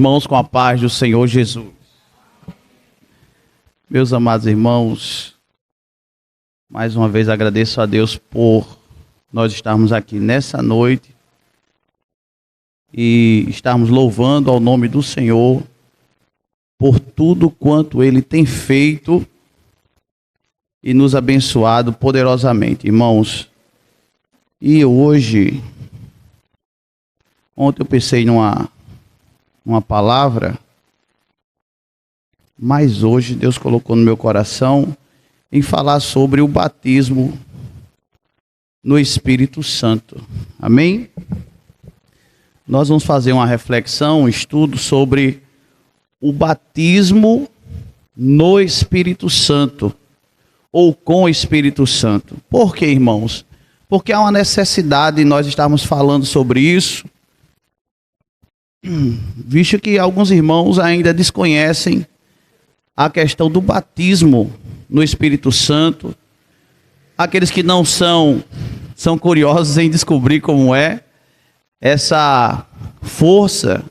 Irmãos, com a paz do Senhor Jesus. Meus amados irmãos, mais uma vez agradeço a Deus por nós estarmos aqui nessa noite e estarmos louvando ao nome do Senhor por tudo quanto Ele tem feito e nos abençoado poderosamente, irmãos. E hoje, ontem eu pensei numa palavra, mas hoje Deus colocou no meu coração em falar sobre o batismo no Espírito Santo. Amém? Nós vamos fazer uma reflexão, um estudo sobre o batismo no Espírito Santo, ou com o Espírito Santo. Por quê, irmãos? Porque há uma necessidade de nós estarmos falando sobre isso, visto que alguns irmãos ainda desconhecem a questão do batismo no Espírito Santo. Aqueles que não são curiosos em descobrir como é essa força,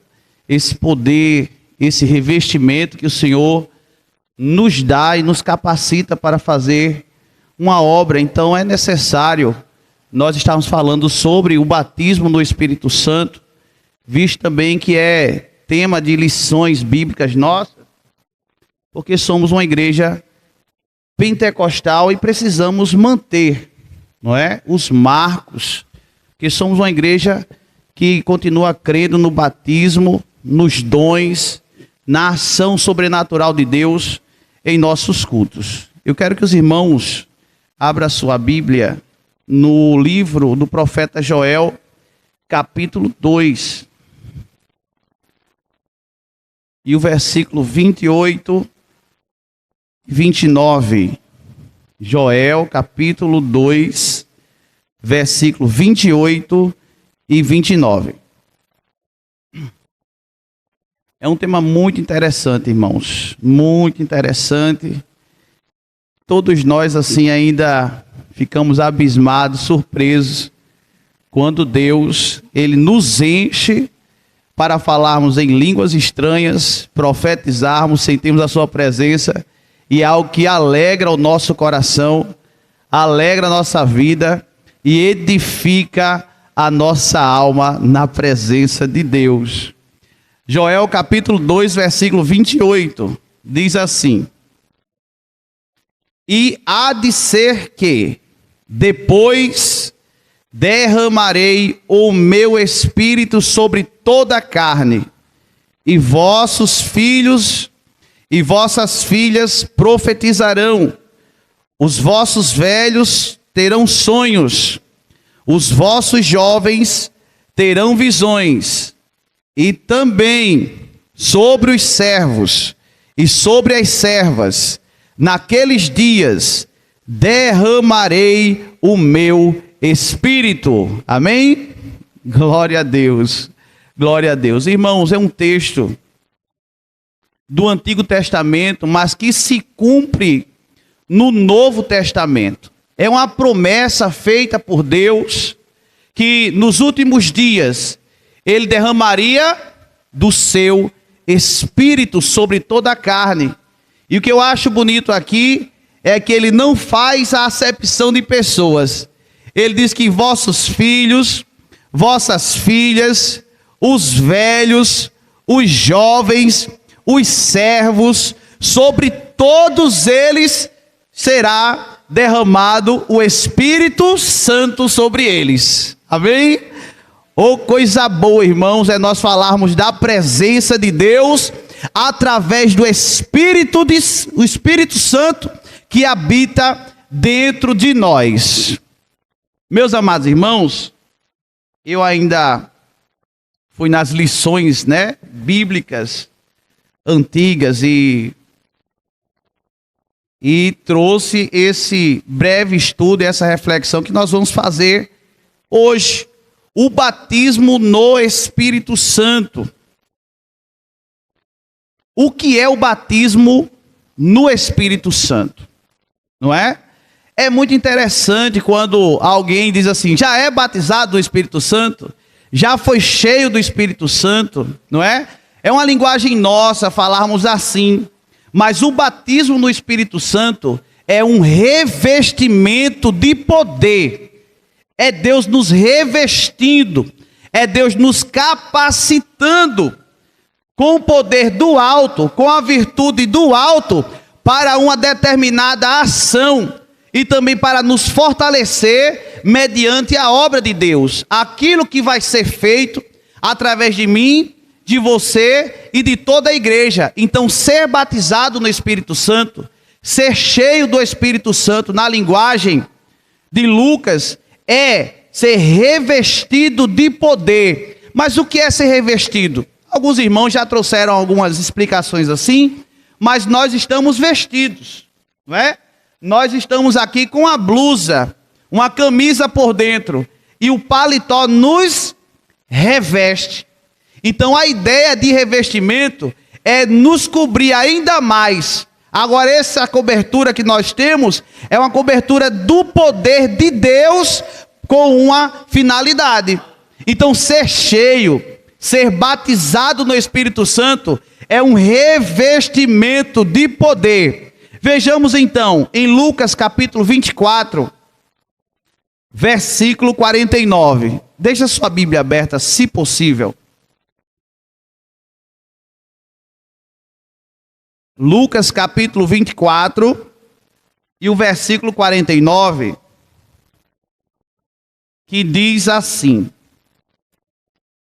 esse poder, esse revestimento que o Senhor nos dá e nos capacita para fazer uma obra. Então é necessário nós estarmos falando sobre o batismo no Espírito Santo, visto também que é tema de lições bíblicas nossas, porque somos uma igreja pentecostal e precisamos manter, não é, os marcos, porque somos uma igreja que continua crendo no batismo, nos dons, na ação sobrenatural de Deus em nossos cultos. Eu quero que os irmãos abram a sua Bíblia no livro do profeta Joel, capítulo 2. E o versículo 28 e 29. Joel, capítulo 2, versículo 28 e 29. É um tema muito interessante, irmãos. Muito interessante. Todos nós, assim, ainda ficamos abismados, surpresos, quando Deus, Ele nos enche para falarmos em línguas estranhas, profetizarmos, sentirmos a sua presença, e é algo que alegra o nosso coração, alegra a nossa vida e edifica a nossa alma na presença de Deus. Joel capítulo 2, versículo 28, diz assim: E há de ser que, depois derramarei o meu espírito sobre toda a carne, e vossos filhos e vossas filhas profetizarão, os vossos velhos terão sonhos, os vossos jovens terão visões, e também sobre os servos e sobre as servas, naqueles dias derramarei o meu Espírito. Amém? Glória a Deus. Glória a Deus. Irmãos, é um texto do Antigo Testamento, mas que se cumpre no Novo Testamento. É uma promessa feita por Deus, que nos últimos dias Ele derramaria do seu Espírito sobre toda a carne. E o que eu acho bonito aqui é que Ele não faz a acepção de pessoas. Ele diz que vossos filhos, vossas filhas, os velhos, os jovens, os servos, sobre todos eles será derramado o Espírito Santo sobre eles. Amém? Oh, coisa boa, irmãos, é nós falarmos da presença de Deus através do Espírito Santo que habita dentro de nós. Meus amados irmãos, eu ainda fui nas lições, bíblicas antigas e trouxe esse breve estudo, essa reflexão que nós vamos fazer hoje. O batismo no Espírito Santo. O que é o batismo no Espírito Santo? Não é? É muito interessante quando alguém diz assim: já é batizado no Espírito Santo? Já foi cheio do Espírito Santo? Não é? É uma linguagem nossa falarmos assim, mas o batismo no Espírito Santo é um revestimento de poder. É Deus nos revestindo, é Deus nos capacitando com o poder do alto, com a virtude do alto, para uma determinada ação e também para nos fortalecer mediante a obra de Deus. Aquilo que vai ser feito através de mim, de você e de toda a igreja. Então, ser batizado no Espírito Santo, ser cheio do Espírito Santo, na linguagem de Lucas, é ser revestido de poder. Mas o que é ser revestido? Alguns irmãos já trouxeram algumas explicações assim, mas nós estamos vestidos, não é? Nós estamos aqui com a blusa, uma camisa por dentro, e o paletó nos reveste. Então a ideia de revestimento é nos cobrir ainda mais. Agora, essa cobertura que nós temos é uma cobertura do poder de Deus com uma finalidade. Então, ser cheio, ser batizado no Espírito Santo é um revestimento de poder. Vejamos então em Lucas capítulo 24, versículo 49. Deixa sua Bíblia aberta, se possível. Lucas capítulo 24 e o versículo 49, que diz assim: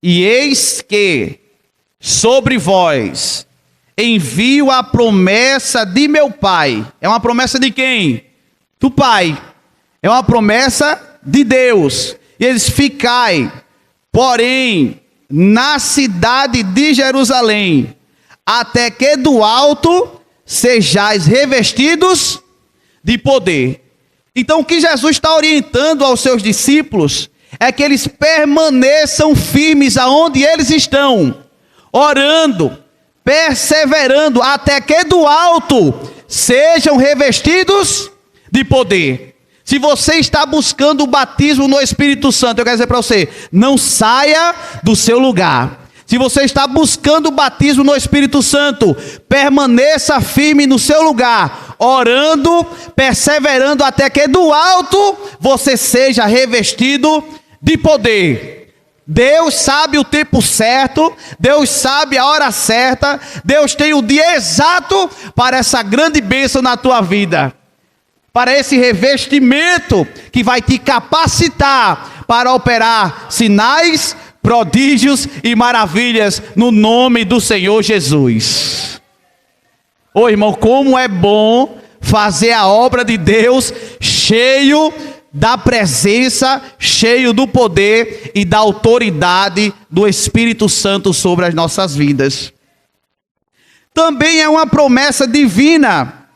E eis que sobre vós envio a promessa de meu Pai. É uma promessa de quem? Do Pai. É uma promessa de Deus. E eles: ficai, porém, na cidade de Jerusalém, até que do alto sejais revestidos de poder. Então, o que Jesus está orientando aos seus discípulos é que eles permaneçam firmes aonde eles estão, orando, perseverando, até que do alto sejam revestidos de poder. Se você está buscando o batismo no Espírito Santo, eu quero dizer para você, não saia do seu lugar. Se você está buscando o batismo no Espírito Santo, permaneça firme no seu lugar, orando, perseverando, até que do alto você seja revestido de poder. Deus sabe o tempo certo, Deus sabe a hora certa, Deus tem o dia exato para essa grande bênção na tua vida. Para esse revestimento que vai te capacitar para operar sinais, prodígios e maravilhas no nome do Senhor Jesus. Ô irmão, como é bom fazer a obra de Deus cheio da presença, cheio do poder e da autoridade do Espírito Santo sobre as nossas vidas. Também é uma promessa divina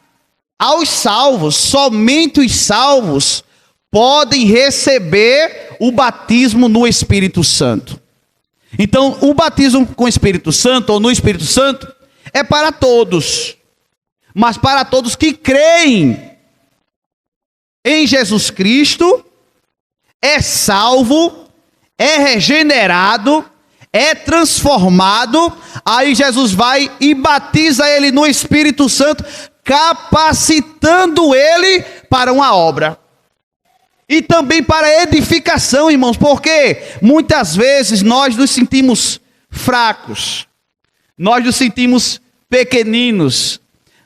aos salvos. Somente os salvos podem receber o batismo no Espírito Santo. Então, o batismo com o Espírito Santo, ou no Espírito Santo, é para todos. Mas para todos que creem em Jesus Cristo, é salvo, é regenerado, é transformado. Aí Jesus vai e batiza ele no Espírito Santo, capacitando ele para uma obra. E também para edificação, irmãos, porque muitas vezes nós nos sentimos fracos, nós nos sentimos pequeninos,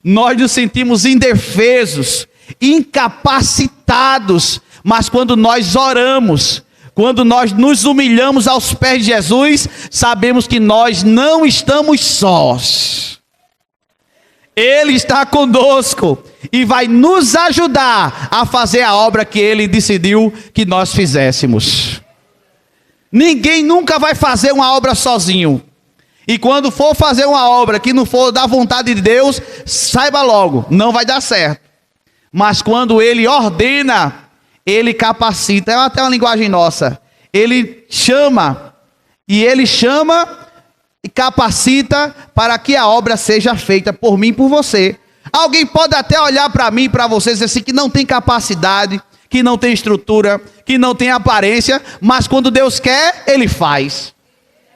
nós nos sentimos indefesos, incapacitados, mas quando nós oramos, quando nós nos humilhamos aos pés de Jesus, sabemos que nós não estamos sós. Ele está conosco e vai nos ajudar a fazer a obra que Ele decidiu que nós fizéssemos. Ninguém nunca vai fazer uma obra sozinho. E quando for fazer uma obra que não for da vontade de Deus, saiba logo, não vai dar certo. Mas quando Ele ordena, Ele capacita. É até uma linguagem nossa. Ele chama, e Ele chama e capacita para que a obra seja feita por mim e por você. Alguém pode até olhar para mim e para você e dizer assim, que não tem capacidade, que não tem estrutura, que não tem aparência, mas quando Deus quer, Ele faz.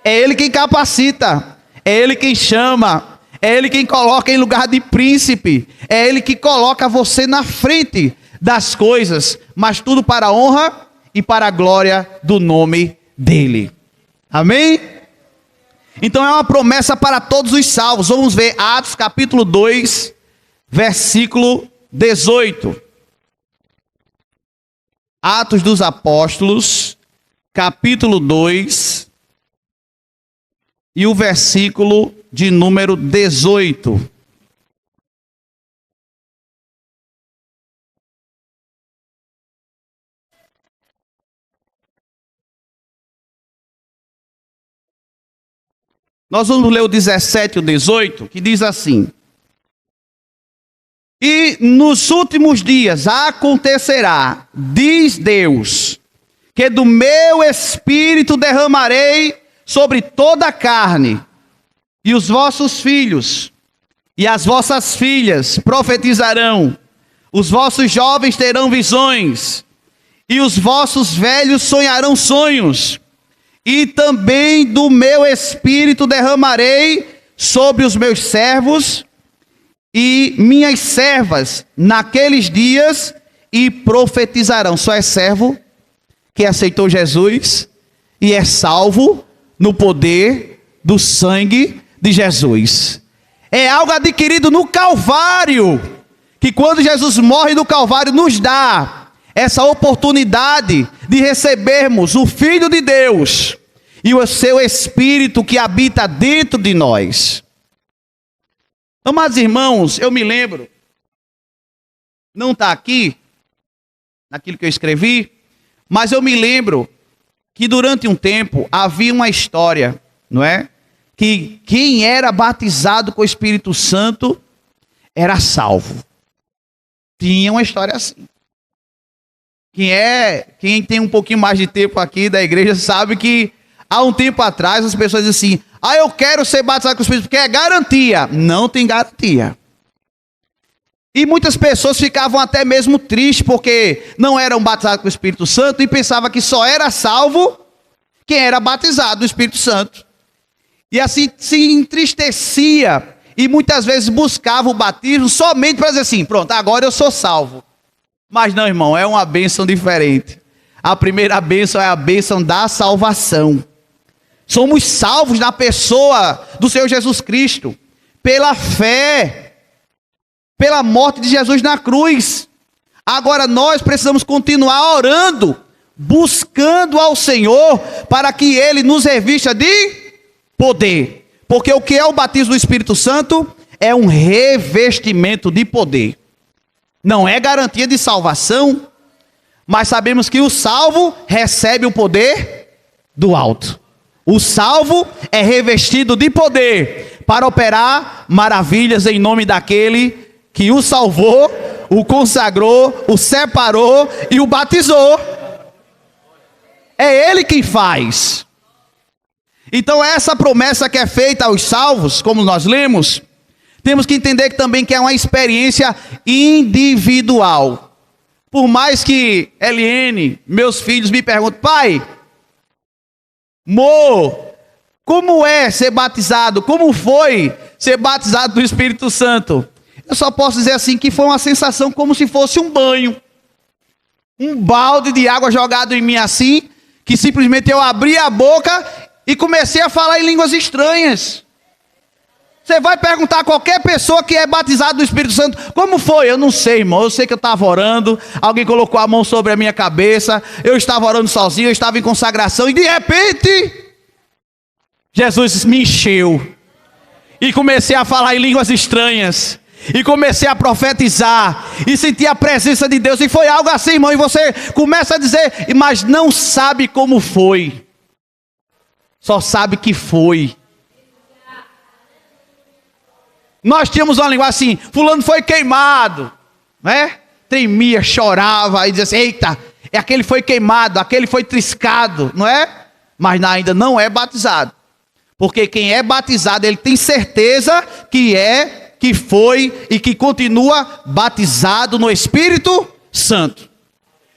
É Ele quem capacita, é Ele quem chama, é Ele quem coloca em lugar de príncipe, é Ele que coloca você na frente das coisas, mas tudo para a honra e para a glória do nome dEle. Amém? Então é uma promessa para todos os salvos. Vamos ver Atos capítulo 2, versículo 18. Atos dos Apóstolos, capítulo 2, e o versículo de número 18. Nós vamos ler o 17 e o 18, que diz assim: e nos últimos dias acontecerá, diz Deus, que do meu espírito derramarei sobre toda a carne, e os vossos filhos e as vossas filhas profetizarão, os vossos jovens terão visões, e os vossos velhos sonharão sonhos, e também do meu espírito derramarei sobre os meus servos e minhas servas naqueles dias, e profetizarão. Só é servo que aceitou Jesus e é salvo no poder do sangue de Jesus. É algo adquirido no Calvário, que quando Jesus morre no Calvário nos dá essa oportunidade de recebermos o Filho de Deus e o seu Espírito que habita dentro de nós. Amados irmãos, eu me lembro, não está aqui, naquilo que eu escrevi, mas eu me lembro que durante um tempo havia uma história, não é? Que quem era batizado com o Espírito Santo era salvo. Tinha uma história assim. Quem tem um pouquinho mais de tempo aqui da igreja sabe que há um tempo atrás as pessoas dizem assim: eu quero ser batizado com o Espírito, porque é garantia. Não tem garantia. E muitas pessoas ficavam até mesmo tristes, porque não eram batizados com o Espírito Santo, e pensavam que só era salvo quem era batizado do Espírito Santo. E assim se entristecia, e muitas vezes buscava o batismo somente para dizer assim: pronto, agora eu sou salvo. Mas não, irmão, é uma bênção diferente. A primeira bênção é a bênção da salvação. Somos salvos na pessoa do Senhor Jesus Cristo, pela fé, pela morte de Jesus na cruz. Agora nós precisamos continuar orando, buscando ao Senhor, para que Ele nos revista de poder. Porque o que é o batismo do Espírito Santo? É um revestimento de poder. Não é garantia de salvação, mas sabemos que o salvo recebe o poder do alto. O salvo é revestido de poder para operar maravilhas em nome daquele que o salvou, o consagrou, o separou e o batizou. É Ele quem faz. Então essa promessa que é feita aos salvos, como nós lemos, temos que entender que também que é uma experiência individual. Por mais que Eliene, meus filhos, me perguntem: pai, como é ser batizado? Como foi ser batizado do Espírito Santo? Eu só posso dizer assim, que foi uma sensação como se fosse um banho. Um balde de água jogado em mim assim, que simplesmente eu abri a boca e comecei a falar em línguas estranhas. Você vai perguntar a qualquer pessoa que é batizado do Espírito Santo: como foi? Eu não sei, irmão. Eu sei que eu estava orando, alguém colocou a mão sobre a minha cabeça, eu estava orando sozinho, eu estava em consagração, e de repente Jesus me encheu, e comecei a falar em línguas estranhas, e comecei a profetizar, e senti a presença de Deus, e foi algo assim, irmão. E você começa a dizer, mas não sabe como foi, só sabe que foi. Nós tínhamos uma linguagem assim: fulano foi queimado, né? Tremia, chorava, e dizia assim: eita, aquele foi queimado, aquele foi triscado, não é? Mas ainda não é batizado, porque quem é batizado, ele tem certeza que foi e que continua batizado no Espírito Santo.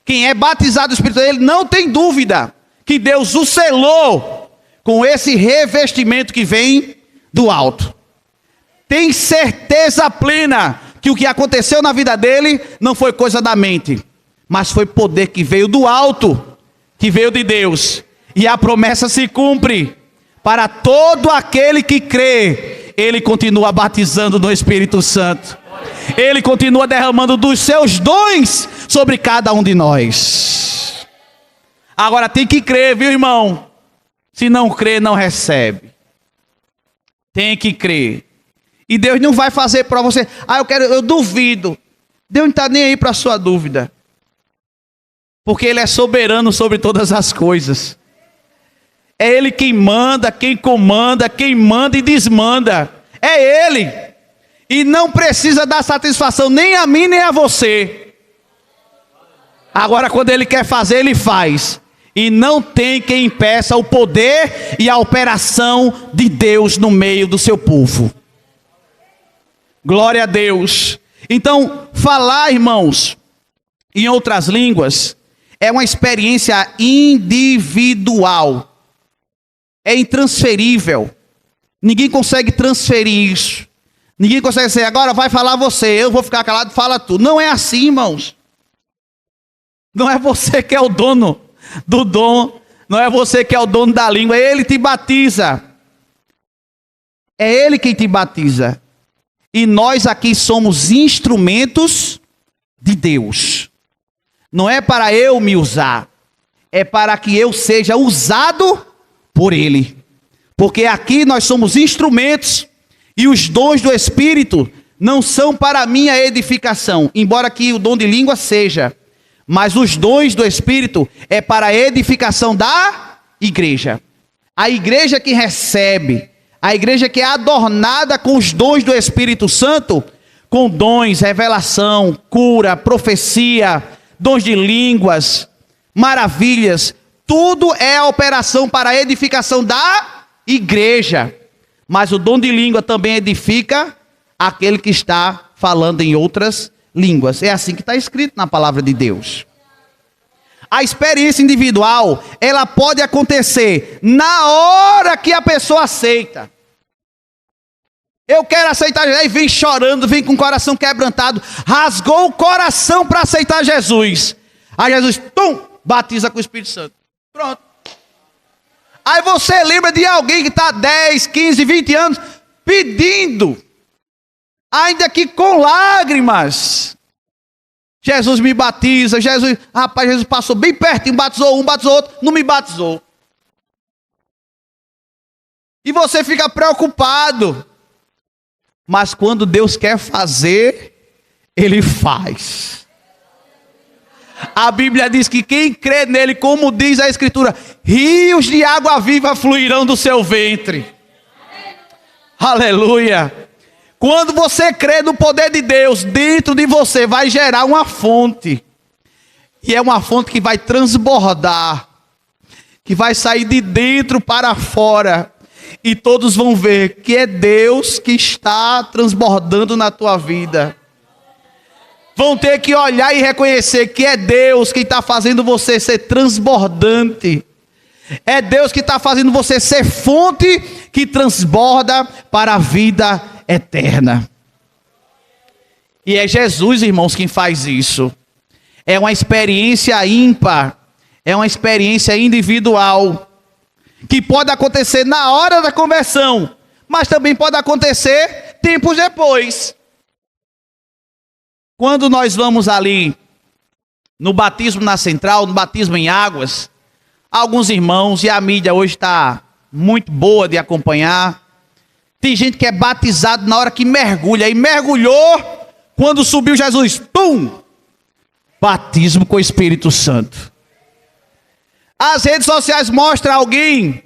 Quem é batizado no Espírito Santo, ele não tem dúvida que Deus o selou com esse revestimento que vem do alto. Tem certeza plena que o que aconteceu na vida dele não foi coisa da mente, mas foi poder que veio do alto, que veio de Deus. E a promessa se cumpre para todo aquele que crê. Ele continua batizando no Espírito Santo. Ele continua derramando dos seus dons sobre cada um de nós. Agora tem que crer, viu, irmão? Se não crer, não recebe. Tem que crer. E Deus não vai fazer para você. Eu duvido. Deus não está nem aí para a sua dúvida. Porque Ele é soberano sobre todas as coisas. É Ele quem manda, quem comanda, quem manda e desmanda. É Ele. E não precisa dar satisfação nem a mim nem a você. Agora quando Ele quer fazer, Ele faz. E não tem quem impeça o poder e a operação de Deus no meio do seu povo. Glória a Deus. Então, falar, irmãos, em outras línguas, é uma experiência individual. É intransferível. Ninguém consegue transferir isso. Ninguém consegue dizer, agora vai falar você, eu vou ficar calado, fala tu. Não é assim, irmãos. Não é você que é o dono do dom. Não é você que é o dono da língua. Ele te batiza. É Ele quem te batiza. E nós aqui somos instrumentos de Deus. Não é para eu me usar. É para que eu seja usado por Ele. Porque aqui nós somos instrumentos. E os dons do Espírito não são para a minha edificação. Embora que o dom de língua seja. Mas os dons do Espírito é para a edificação da igreja. A igreja que recebe. A igreja que é adornada com os dons do Espírito Santo, com dons, revelação, cura, profecia, dons de línguas, maravilhas, tudo é a operação para a edificação da igreja. Mas o dom de língua também edifica aquele que está falando em outras línguas. É assim que está escrito na palavra de Deus. A experiência individual, ela pode acontecer na hora que a pessoa aceita. Eu quero aceitar Jesus. Aí vem chorando, vem com o coração quebrantado. Rasgou o coração para aceitar Jesus. Aí Jesus, batiza com o Espírito Santo. Pronto. Aí você lembra de alguém que está 10, 15, 20 anos pedindo. Ainda que com lágrimas. Jesus me batiza. Jesus passou bem pertinho, batizou um, batizou outro, não me batizou. E você fica preocupado. Mas quando Deus quer fazer, Ele faz. A Bíblia diz que quem crê nele, como diz a Escritura, rios de água viva fluirão do seu ventre. Aleluia. Quando você crê no poder de Deus, dentro de você vai gerar uma fonte. E é uma fonte que vai transbordar. Que vai sair de dentro para fora. E todos vão ver que é Deus que está transbordando na tua vida. Vão ter que olhar e reconhecer que é Deus que está fazendo você ser transbordante. É Deus que está fazendo você ser fonte que transborda para a vida eterna. E é Jesus, irmãos, quem faz isso. É uma experiência ímpar. É uma experiência individual. Que pode acontecer na hora da conversão, mas também pode acontecer tempos depois. Quando nós vamos ali no batismo na central, no batismo em águas, alguns irmãos, e a mídia hoje está muito boa de acompanhar, tem gente que é batizado na hora que mergulha, e mergulhou, quando subiu Jesus, batismo com o Espírito Santo. As redes sociais mostram alguém,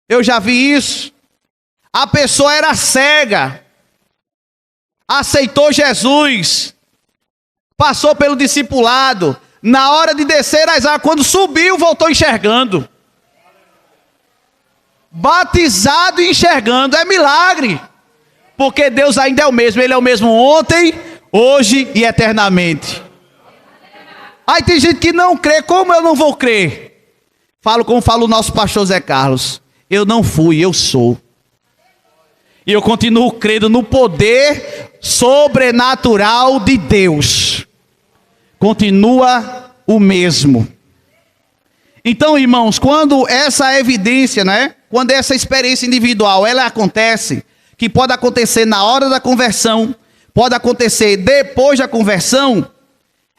eu já vi isso, a pessoa era cega, aceitou Jesus, passou pelo discipulado, na hora de descer as águas, quando subiu, voltou enxergando. Batizado e enxergando, é milagre, porque Deus ainda é o mesmo, Ele é o mesmo ontem, hoje e eternamente. Aí tem gente que não crê, como eu não vou crer? Falo como fala o nosso pastor Zé Carlos, eu não fui, eu sou. E eu continuo crendo no poder sobrenatural de Deus. Continua o mesmo. Então, irmãos, quando essa evidência, né? Quando essa experiência individual, ela acontece, que pode acontecer na hora da conversão, pode acontecer depois da conversão,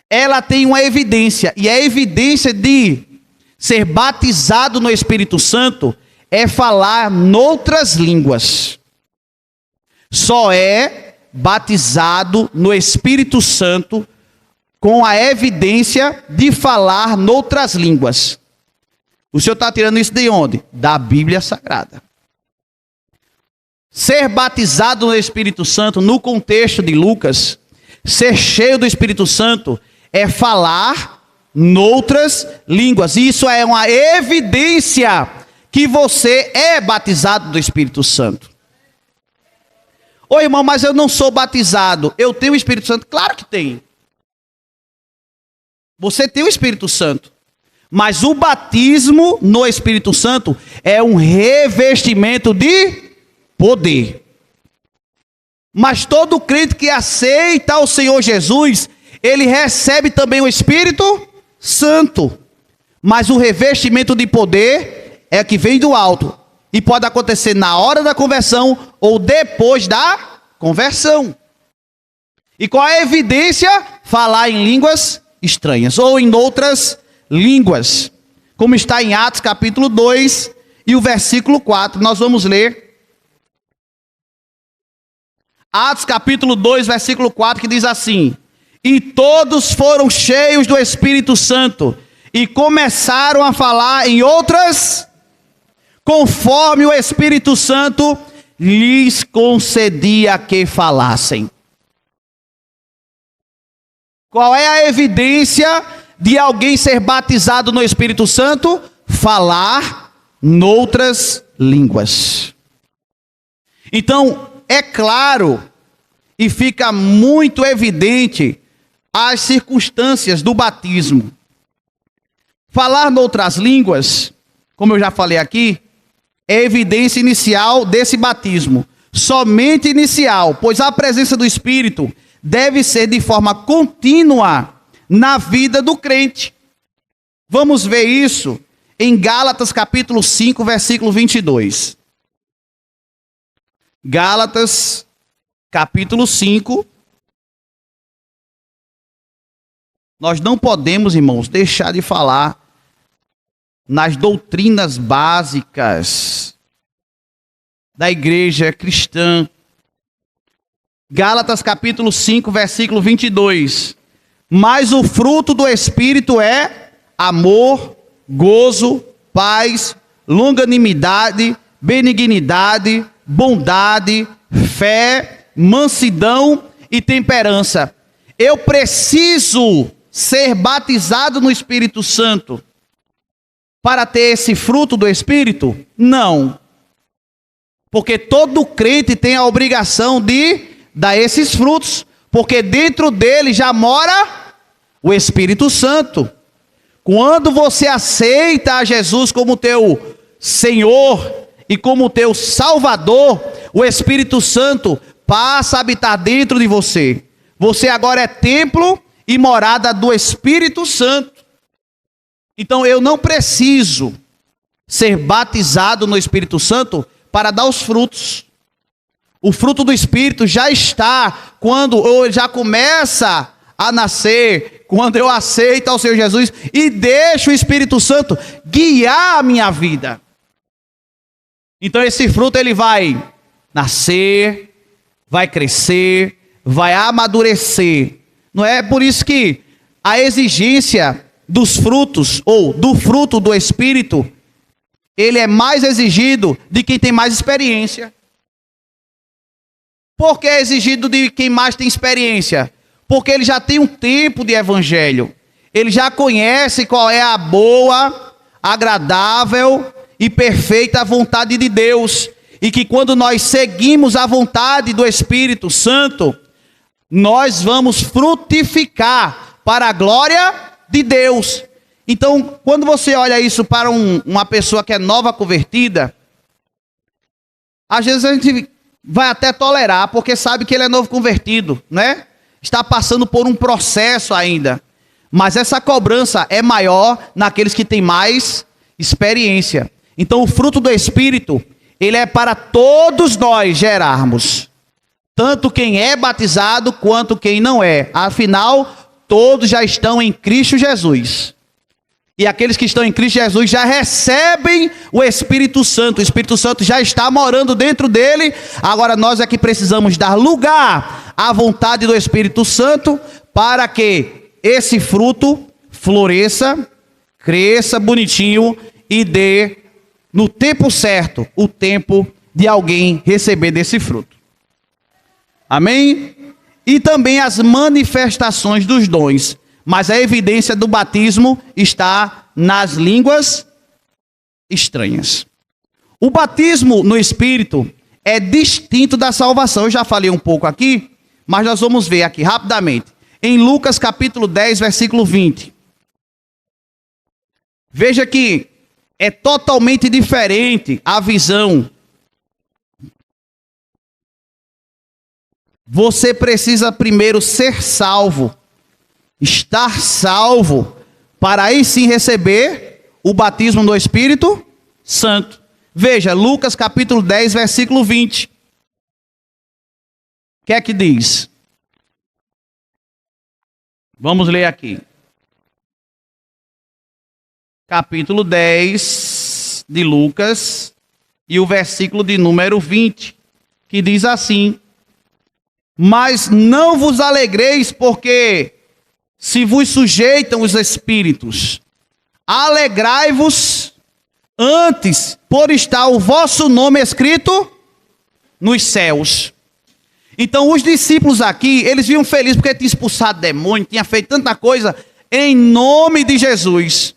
ela tem uma evidência. E a evidência de ser batizado no Espírito Santo é falar noutras línguas. Só é batizado no Espírito Santo com a evidência de falar noutras línguas. O senhor está tirando isso de onde? Da Bíblia Sagrada. Ser batizado no Espírito Santo, no contexto de Lucas, ser cheio do Espírito Santo, é falar noutras línguas. Isso é uma evidência que você é batizado do Espírito Santo. Ô irmão, mas eu não sou batizado. Eu tenho o Espírito Santo? Claro que tem. Você tem o Espírito Santo. Mas o batismo no Espírito Santo é um revestimento de poder. Mas todo crente que aceita o Senhor Jesus, ele recebe também o Espírito Santo. Mas o revestimento de poder é que vem do alto. E pode acontecer na hora da conversão ou depois da conversão. E qual é a evidência? Falar em línguas estranhas ou em outras línguas. Como está em Atos capítulo 2 e o versículo 4. Nós vamos ler. Atos capítulo 2, versículo 4, que diz assim: e todos foram cheios do Espírito Santo e começaram a falar em outras, conforme o Espírito Santo lhes concedia que falassem. Qual é a evidência de alguém ser batizado no Espírito Santo? Falar noutras línguas. Então, é claro e fica muito evidente as circunstâncias do batismo. Falar noutras línguas, como eu já falei aqui, é evidência inicial desse batismo. Somente inicial, pois a presença do Espírito deve ser de forma contínua na vida do crente. Vamos ver isso em Gálatas capítulo 5, versículo 22. Gálatas capítulo 5. Nós não podemos, irmãos, deixar de falar nas doutrinas básicas da igreja cristã. Gálatas capítulo 5, versículo 22. Mas o fruto do Espírito é amor, gozo, paz, longanimidade, benignidade, bondade, fé, mansidão e temperança. Eu preciso ser batizado no Espírito Santo para ter esse fruto do Espírito? Não. Porque todo crente tem a obrigação de dar esses frutos, porque dentro dele já mora o Espírito Santo. Quando você aceita a Jesus como teu Senhor e como teu Salvador, o Espírito Santo passa a habitar dentro de você. Você agora é templo e morada do Espírito Santo. Então eu não preciso ser batizado no Espírito Santo para dar os frutos. O fruto do Espírito já está quando eu já começa a nascer, quando eu aceito ao Senhor Jesus e deixo o Espírito Santo guiar a minha vida. Então esse fruto ele vai nascer, vai crescer, vai amadurecer. Não é por isso que a exigência dos frutos ou do fruto do Espírito, ele é mais exigido de quem tem mais experiência. Por que é exigido de quem mais tem experiência? Porque ele já tem um tempo de evangelho. Ele já conhece qual é a boa, agradável e perfeita vontade de Deus. E que quando nós seguimos a vontade do Espírito Santo, nós vamos frutificar para a glória de Deus. Então, quando você olha isso para uma pessoa que é nova convertida, às vezes a gente vai até tolerar, porque sabe que ele é novo convertido, né? Está passando por um processo ainda. Mas essa cobrança é maior naqueles que têm mais experiência. Então o fruto do Espírito, ele é para todos nós gerarmos. Tanto quem é batizado quanto quem não é. Afinal, todos já estão em Cristo Jesus. E aqueles que estão em Cristo Jesus já recebem o Espírito Santo. O Espírito Santo já está morando dentro dele. Agora nós é que precisamos dar lugar à vontade do Espírito Santo para que esse fruto floresça, cresça bonitinho e dê no tempo certo, o tempo de alguém receber desse fruto. Amém? E também as manifestações dos dons. Mas a evidência do batismo está nas línguas estranhas. O batismo no Espírito é distinto da salvação. Eu já falei um pouco aqui, mas nós vamos ver aqui rapidamente. Em Lucas capítulo 10, versículo 20. Veja que é totalmente diferente a visão. Você precisa primeiro ser salvo. Estar salvo, para aí sim receber o batismo do Espírito Santo. Veja, Lucas capítulo 10, versículo 20. O que é que diz? Vamos ler aqui. Capítulo 10 de Lucas e o versículo de número 20, que diz assim: mas não vos alegreis porque se vos sujeitam os espíritos, alegrai-vos antes por estar o vosso nome escrito nos céus. Então os discípulos aqui, eles viam felizes porque tinham expulsado demônio, tinha feito tanta coisa em nome de Jesus.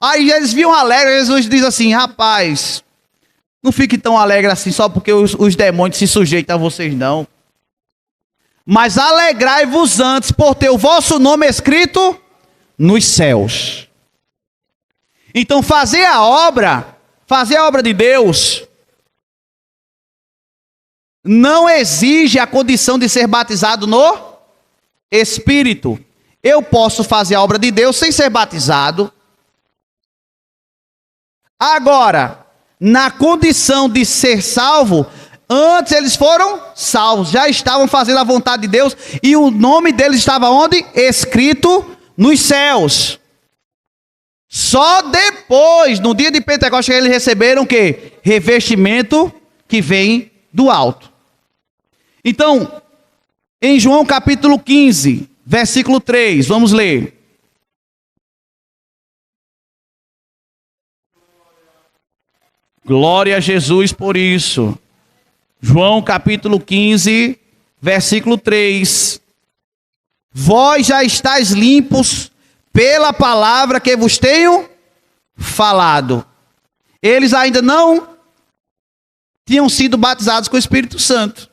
Aí eles viam alegre, Jesus diz assim: rapaz, não fique tão alegre assim só porque os demônios se sujeitam a vocês não. Mas alegrai-vos antes por ter o vosso nome escrito nos céus. Então fazer a obra de Deus, não exige a condição de ser batizado no Espírito. Eu posso fazer a obra de Deus sem ser batizado. Agora, na condição de ser salvo, antes eles foram salvos, já estavam fazendo a vontade de Deus e o nome deles estava onde? Escrito nos céus. Só depois, no dia de Pentecostes, eles receberam o quê? Revestimento que vem do alto. Então, em João capítulo 15, versículo 3, vamos ler. Glória a Jesus por isso. João capítulo 15, versículo 3. Vós já estáis limpos pela palavra que vos tenho falado. Eles ainda não tinham sido batizados com o Espírito Santo.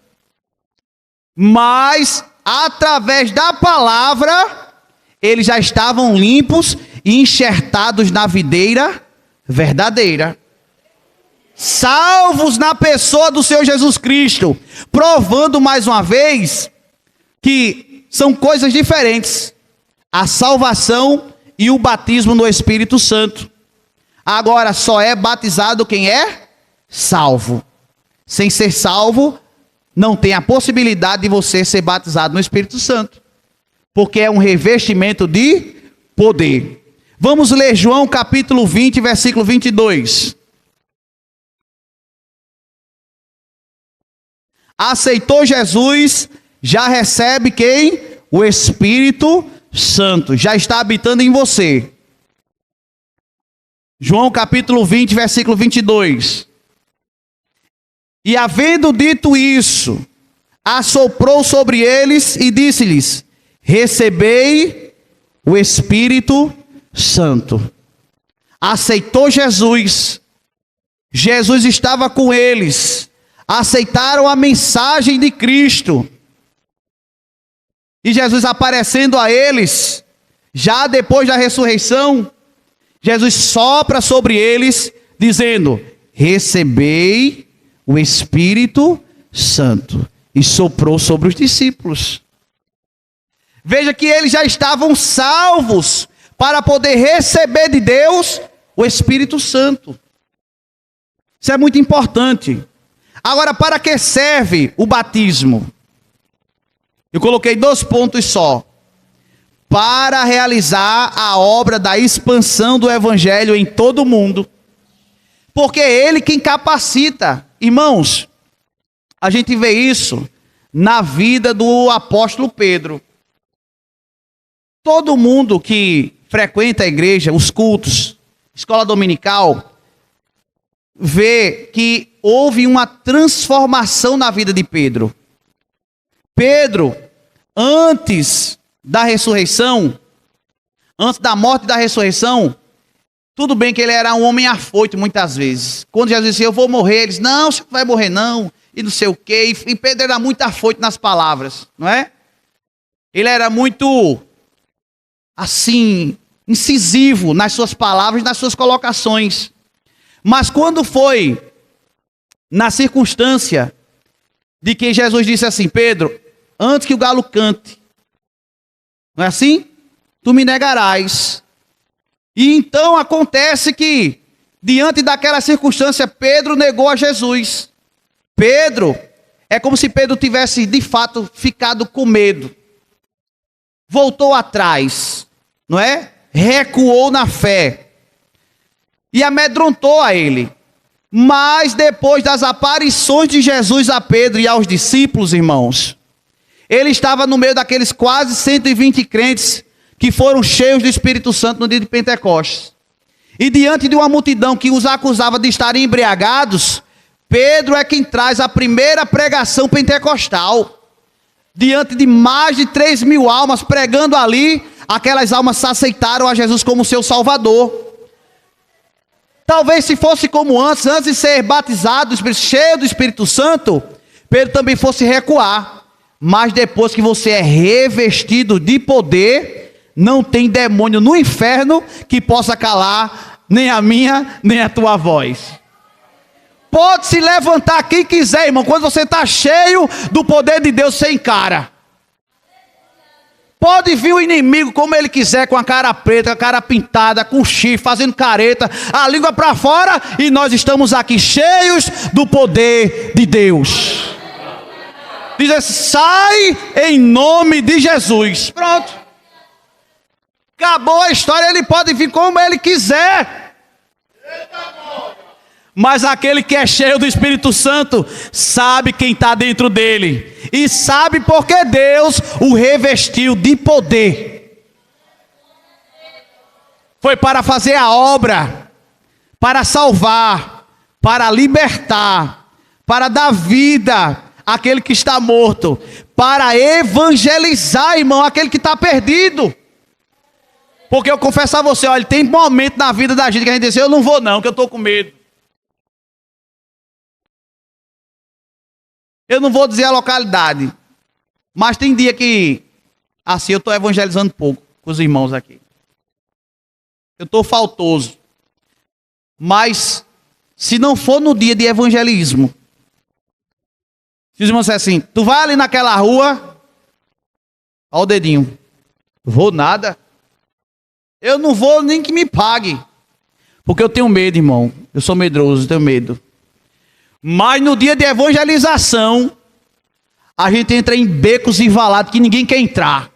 Mas, através da palavra, eles já estavam limpos e enxertados na videira verdadeira. Salvos na pessoa do Senhor Jesus Cristo, provando mais uma vez que são coisas diferentes, a salvação e o batismo no Espírito Santo. Agora só é batizado quem é salvo. Sem ser salvo, não tem a possibilidade de você ser batizado no Espírito Santo, porque é um revestimento de poder. Vamos ler João capítulo 20, versículo 22. Aceitou Jesus, já recebe quem? O Espírito Santo, já está habitando em você. João capítulo 20, versículo 22. E havendo dito isso, assoprou sobre eles e disse-lhes: recebei o Espírito Santo. Aceitou Jesus, Jesus estava com eles, aceitaram a mensagem de Cristo. E Jesus aparecendo a eles, já depois da ressurreição, Jesus sopra sobre eles, dizendo: recebei o Espírito Santo e soprou sobre os discípulos. Veja que eles já estavam salvos para poder receber de Deus o Espírito Santo. Isso é muito importante. Agora, para que serve o batismo? Eu coloquei 2 pontos só. Para realizar a obra da expansão do Evangelho em todo o mundo. Porque é Ele quem capacita. Irmãos, a gente vê isso na vida do apóstolo Pedro. Todo mundo que frequenta a igreja, os cultos, escola dominical, vê que houve uma transformação na vida de Pedro. Pedro, antes da ressurreição, antes da morte e da ressurreição, tudo bem que ele era um homem afoito muitas vezes. Quando Jesus disse, eu vou morrer, eles, não, você não vai morrer não, e não sei o quê. E Pedro era muito afoito nas palavras, não é? Ele era muito, assim, incisivo nas suas palavras, nas suas colocações. Mas quando foi na circunstância de que Jesus disse assim, Pedro, antes que o galo cante, não é assim? Tu me negarás. E então acontece que, diante daquela circunstância, Pedro negou a Jesus. Pedro, é como se Pedro tivesse de fato ficado com medo. Voltou atrás, não é? Recuou na fé. E amedrontou a ele. Mas depois das aparições de Jesus a Pedro e aos discípulos, irmãos, ele estava no meio daqueles quase 120 crentes que foram cheios do Espírito Santo no dia de Pentecostes. E diante de uma multidão que os acusava de estarem embriagados, Pedro é quem traz a primeira pregação pentecostal. Diante de mais de 3.000 almas pregando ali, aquelas almas se aceitaram a Jesus como seu Salvador. Talvez se fosse como antes de ser batizado, cheio do Espírito Santo, Pedro também fosse recuar. Mas depois que você é revestido de poder, não tem demônio no inferno que possa calar nem a minha, nem a tua voz. Pode se levantar quem quiser, irmão. Quando você está cheio do poder de Deus, você encara. Pode vir o inimigo como ele quiser, com a cara preta, com a cara pintada, com chifre, fazendo careta, a língua para fora, e nós estamos aqui cheios do poder de Deus. Diz assim, sai em nome de Jesus. Pronto. Acabou a história, ele pode vir como ele quiser. Mas aquele que é cheio do Espírito Santo sabe quem está dentro dele. E sabe porque Deus o revestiu de poder. Foi para fazer a obra, para salvar, para libertar, para dar vida àquele que está morto, para evangelizar, irmão, aquele que está perdido. Porque eu confesso a você, olha, tem momento na vida da gente que a gente diz, eu não vou não, que eu estou com medo. Eu não vou dizer a localidade, mas tem dia que, assim, eu estou evangelizando pouco com os irmãos aqui. Eu estou faltoso. Mas, se não for no dia de evangelismo, se os irmãos disserem assim, tu vai ali naquela rua, olha o dedinho, vou nada. Eu não vou nem que me pague, porque eu tenho medo, irmão. Eu sou medroso, tenho medo. Mas no dia de evangelização, a gente entra em becos e valados que ninguém quer entrar.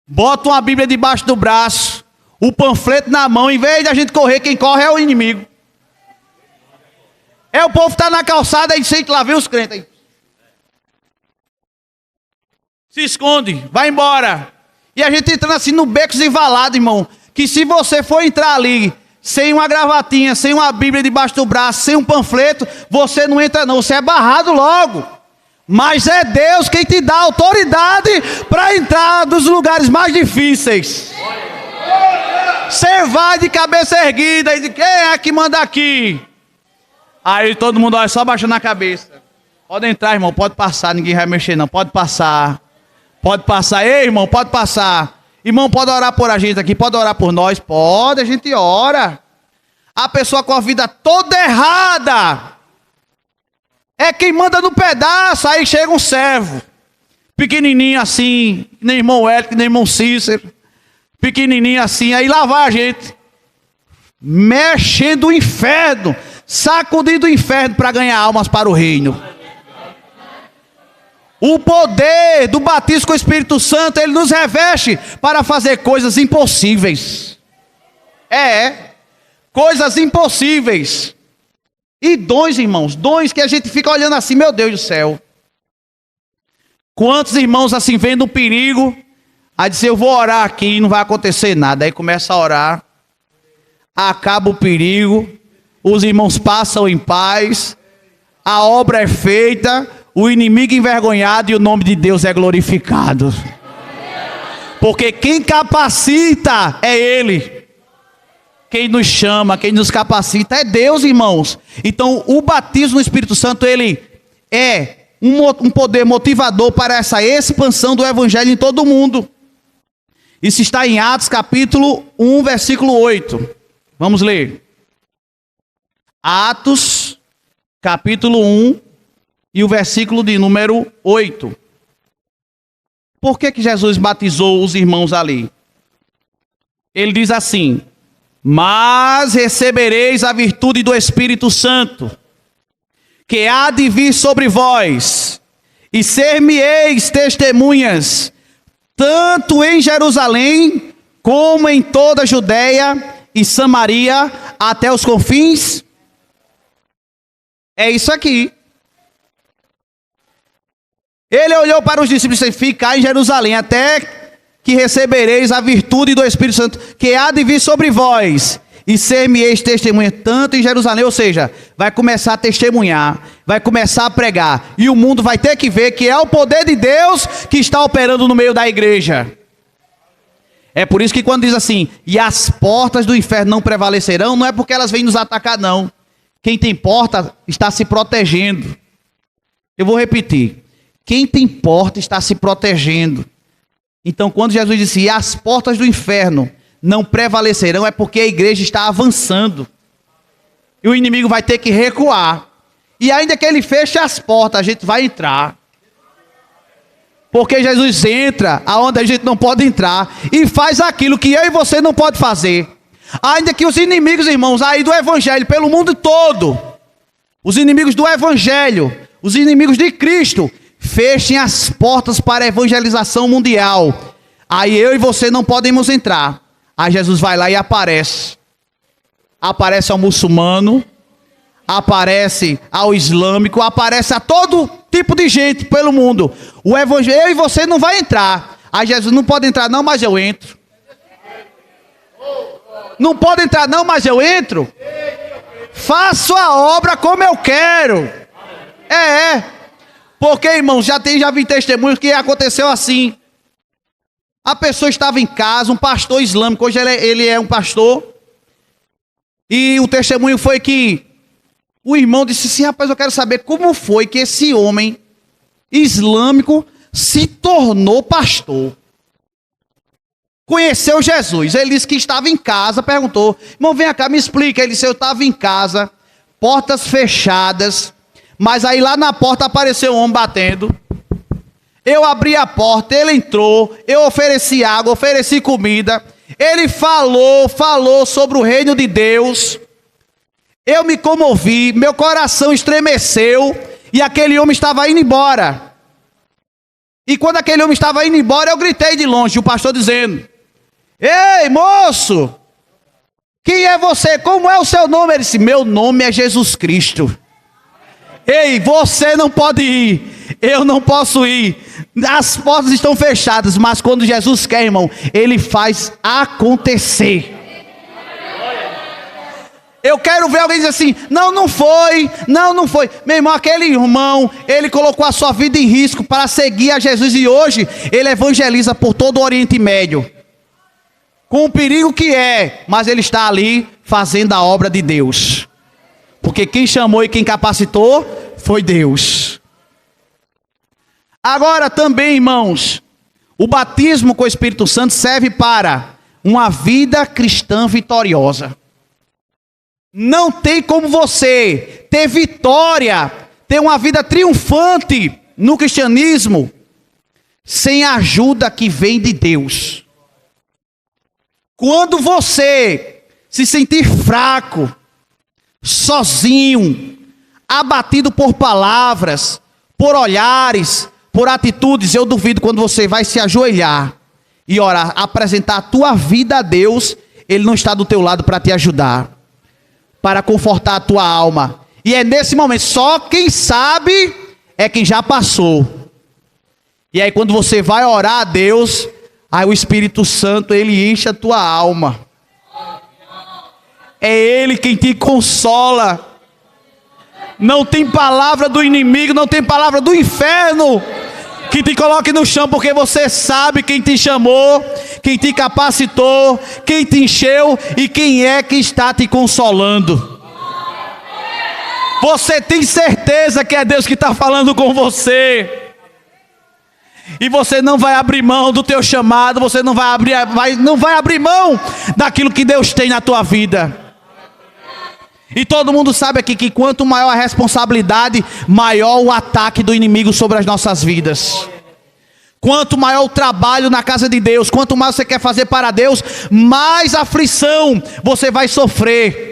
Bota uma Bíblia debaixo do braço, o panfleto na mão, em vez de a gente correr, quem corre é o inimigo. É o povo que está na calçada e sente lá, vem os crentes aí. Se esconde, vai embora. E a gente entrando assim no becos e valados, irmão, que se você for entrar ali sem uma gravatinha, sem uma Bíblia debaixo do braço, sem um panfleto, você não entra não, você é barrado logo. Mas é Deus quem te dá autoridade para entrar nos lugares mais difíceis. Você vai de cabeça erguida e diz, quem é que manda aqui? Aí todo mundo olha, só baixando a cabeça. Pode entrar, irmão, pode passar, ninguém vai mexer não, pode passar. Pode passar, ei irmão, pode passar. Irmão, pode orar por a gente aqui, pode orar por nós? Pode, a gente ora. A pessoa com a vida toda errada, É quem manda no pedaço. Aí chega um servo, pequenininho assim, nem irmão Hélio, nem irmão Cícero, pequenininho assim, aí lá vai a gente, mexendo o inferno, sacudindo o inferno para ganhar almas para o reino. O poder do batismo com o Espírito Santo, ele nos reveste para fazer coisas impossíveis. Coisas impossíveis. E dons, irmãos, dons que a gente fica olhando assim, meu Deus do céu. Quantos irmãos assim vendo um perigo, aí dizem, eu vou orar aqui e não vai acontecer nada. Aí começa a orar, acaba o perigo, os irmãos passam em paz, a obra é feita, o inimigo envergonhado e o nome de Deus é glorificado. Porque quem capacita é Ele. Quem nos chama, quem nos capacita é Deus, irmãos. Então o batismo no Espírito Santo, ele é um poder motivador para essa expansão do Evangelho em todo o mundo. Isso está em Atos capítulo 1, versículo 8. Vamos ler. Atos capítulo 1 e o versículo de número 8. Por que Jesus batizou os irmãos ali? Ele diz assim: mas recebereis a virtude do Espírito Santo, que há de vir sobre vós, e ser-me-eis testemunhas, tanto em Jerusalém, como em toda a Judeia e Samaria, até os confins. É isso aqui. Ele olhou para os discípulos e disse: ficai em Jerusalém, até que recebereis a virtude do Espírito Santo, que há de vir sobre vós, e ser-me-eis testemunha, tanto em Jerusalém. Ou seja, vai começar a testemunhar, vai começar a pregar, e o mundo vai ter que ver que é o poder de Deus que está operando no meio da igreja. É por isso que quando diz assim, e as portas do inferno não prevalecerão, não é porque elas vêm nos atacar, não. Quem tem porta está se protegendo. Eu vou repetir, quem tem porta está se protegendo. Então quando Jesus disse, e as portas do inferno não prevalecerão, é porque a igreja está avançando. E o inimigo vai ter que recuar. E ainda que ele feche as portas, a gente vai entrar. Porque Jesus entra aonde a gente não pode entrar e faz aquilo que eu e você não pode fazer. Ainda que os inimigos, irmãos, aí do evangelho pelo mundo todo, os inimigos do evangelho, os inimigos de Cristo, fechem as portas para a evangelização mundial. Aí eu e você não podemos entrar. Aí Jesus vai lá e aparece. Aparece ao muçulmano, aparece ao islâmico, aparece a todo tipo de gente pelo mundo. O evangelho, eu e você não vai entrar. Aí Jesus não pode entrar não, mas eu entro. Não pode entrar não, mas eu entro. Faço a obra como eu quero. Porque, irmãos, já vi testemunhos que aconteceu assim. A pessoa estava em casa, um pastor islâmico, hoje ele é um pastor. E o testemunho foi que o irmão disse assim, rapaz, eu quero saber como foi que esse homem islâmico se tornou pastor. Conheceu Jesus. Ele disse que estava em casa, perguntou, irmão, vem cá, me explica. Ele disse, eu estava em casa, portas fechadas, mas aí lá na porta apareceu um homem batendo. Eu abri a porta, ele entrou, eu ofereci água, ofereci comida. Ele falou sobre o reino de Deus. Eu me comovi, meu coração estremeceu e aquele homem estava indo embora. E quando aquele homem estava indo embora, eu gritei de longe, o pastor dizendo, ei, moço, quem é você? Como é o seu nome? Ele disse, meu nome é Jesus Cristo. Ei, você não pode ir, eu não posso ir, as portas estão fechadas, mas quando Jesus quer, irmão, Ele faz acontecer. Eu quero ver alguém dizer assim, não foi. Meu irmão, aquele irmão, ele colocou a sua vida em risco para seguir a Jesus e hoje ele evangeliza por todo o Oriente Médio. Com o perigo que é, mas ele está ali fazendo a obra de Deus. Porque quem chamou e quem capacitou foi Deus. Agora também, irmãos, o batismo com o Espírito Santo serve para uma vida cristã vitoriosa. Não tem como você ter vitória, ter uma vida triunfante no cristianismo sem a ajuda que vem de Deus. Quando você se sentir fraco, sozinho, abatido por palavras, por olhares, por atitudes, eu duvido quando você vai se ajoelhar e orar, apresentar a tua vida a Deus, Ele não está do teu lado para te ajudar, para confortar a tua alma. E é nesse momento, só quem sabe é quem já passou. E aí quando você vai orar a Deus, aí o Espírito Santo, Ele enche a tua alma. É Ele quem te consola. Não tem palavra do inimigo, não tem palavra do inferno que te coloque no chão, porque você sabe quem te chamou, quem te capacitou, quem te encheu e quem é que está te consolando. Você tem certeza que é Deus que está falando com você. E você não vai abrir mão do teu chamado, você não vai abrir mão daquilo que Deus tem na tua vida. E todo mundo sabe aqui que quanto maior a responsabilidade, maior o ataque do inimigo sobre as nossas vidas. Quanto maior o trabalho na casa de Deus, quanto mais você quer fazer para Deus, mais aflição você vai sofrer.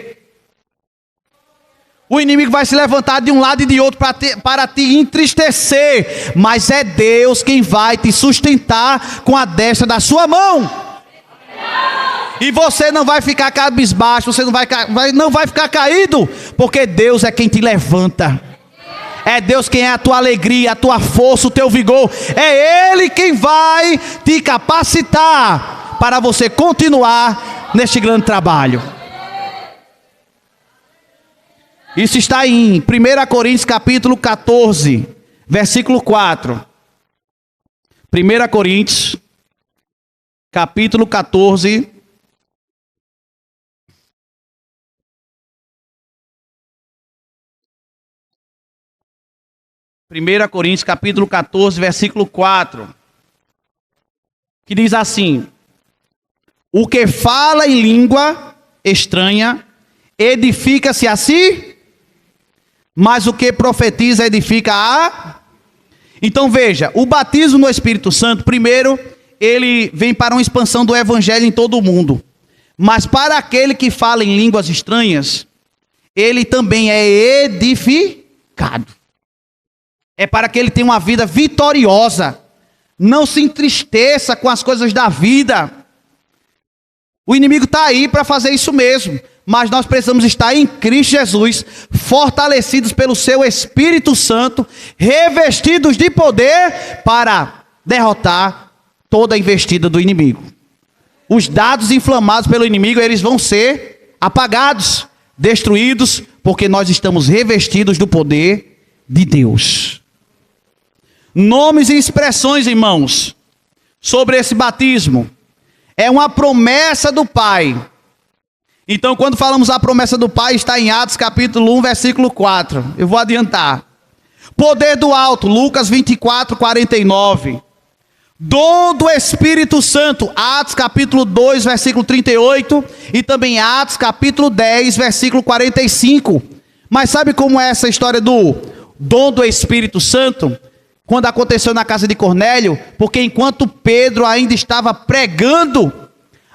O inimigo vai se levantar de um lado e de outro para te entristecer, mas é Deus quem vai te sustentar com a destra da sua mão. E você não vai ficar cabisbaixo, você não vai ficar caído, porque Deus é quem te levanta. É Deus quem é a tua alegria, a tua força, o teu vigor. É Ele quem vai te capacitar para você continuar neste grande trabalho. Isso está em 1 Coríntios capítulo 14, versículo 4. 1 Coríntios capítulo 14, capítulo 14, versículo 4, que diz assim: o que fala em língua estranha edifica-se a si, mas o que profetiza edifica a... Então veja, o batismo no Espírito Santo, primeiro, ele vem para uma expansão do evangelho em todo o mundo. Mas para aquele que fala em línguas estranhas, ele também é edificado. É para que ele tenha uma vida vitoriosa. Não se entristeça com as coisas da vida. O inimigo está aí para fazer isso mesmo. Mas nós precisamos estar em Cristo Jesus, fortalecidos pelo seu Espírito Santo, revestidos de poder para derrotar toda a investida do inimigo. Os dados inflamados pelo inimigo, eles vão ser apagados, destruídos, porque nós estamos revestidos do poder de Deus. Nomes e expressões, irmãos, sobre esse batismo. É uma promessa do Pai. Então, quando falamos a promessa do Pai, está em Atos capítulo 1, versículo 4. Eu vou adiantar. Poder do alto, Lucas 24, 49. Dom do Espírito Santo, Atos capítulo 2, versículo 38. E também Atos capítulo 10, versículo 45. Mas sabe como é essa história do dom do Espírito Santo? Quando aconteceu na casa de Cornélio, porque enquanto Pedro ainda estava pregando,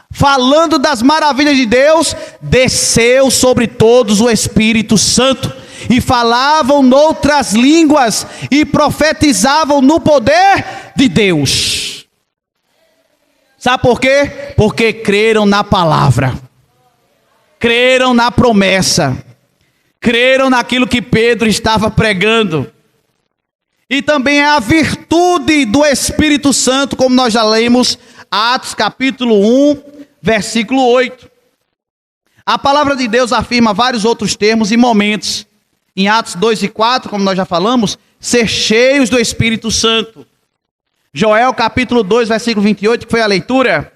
falando das maravilhas de Deus, desceu sobre todos o Espírito Santo, e falavam noutras línguas, e profetizavam no poder de Deus. Sabe por quê? Porque creram na palavra, creram na promessa, creram naquilo que Pedro estava pregando. E também é a virtude do Espírito Santo, como nós já lemos, Atos capítulo 1, versículo 8. A palavra de Deus afirma vários outros termos e momentos. Em Atos 2 e 4, como nós já falamos, ser cheios do Espírito Santo. Joel capítulo 2, versículo 28, que foi a leitura.